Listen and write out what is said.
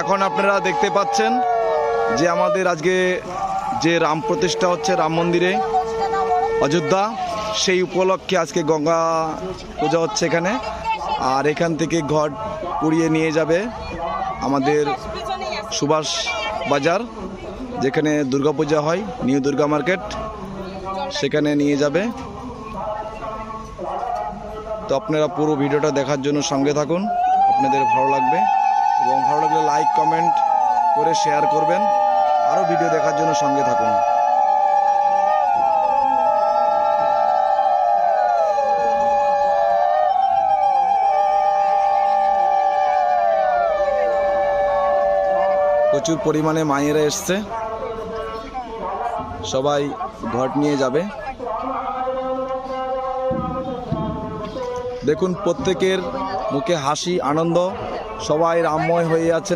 এখন আপনারা দেখতে পাচ্ছেন যে আমাদের আজকে যে রাম প্রতিষ্ঠা হচ্ছে রাম মন্দিরে অযোধ্যা, সেই উপলক্ষে আজকে গঙ্গা পূজা হচ্ছে এখানে। আর এখান থেকে ঘট পুড়িয়ে নিয়ে যাবে আমাদের সুভাষ বাজার, যেখানে দুর্গাপূজা হয়, নিউ দুর্গা মার্কেট, সেখানে নিয়ে যাবে। তো আপনারা পুরো ভিডিওটা দেখার জন্য সঙ্গে থাকুন, আপনাদের ভালো লাগবে, এবং ভালো লাগলে লাইক কমেন্ট করে শেয়ার করবেন। আরও ভিডিও দেখার জন্য সঙ্গে থাকুন। প্রচুর পরিমাণে মায়েরা এসছে, সবাই ঘট নিয়ে যাবে। দেখুন প্রত্যেকের মুখে হাসি, আনন্দ, সবাই রামময় হয়ে যাচ্ছে।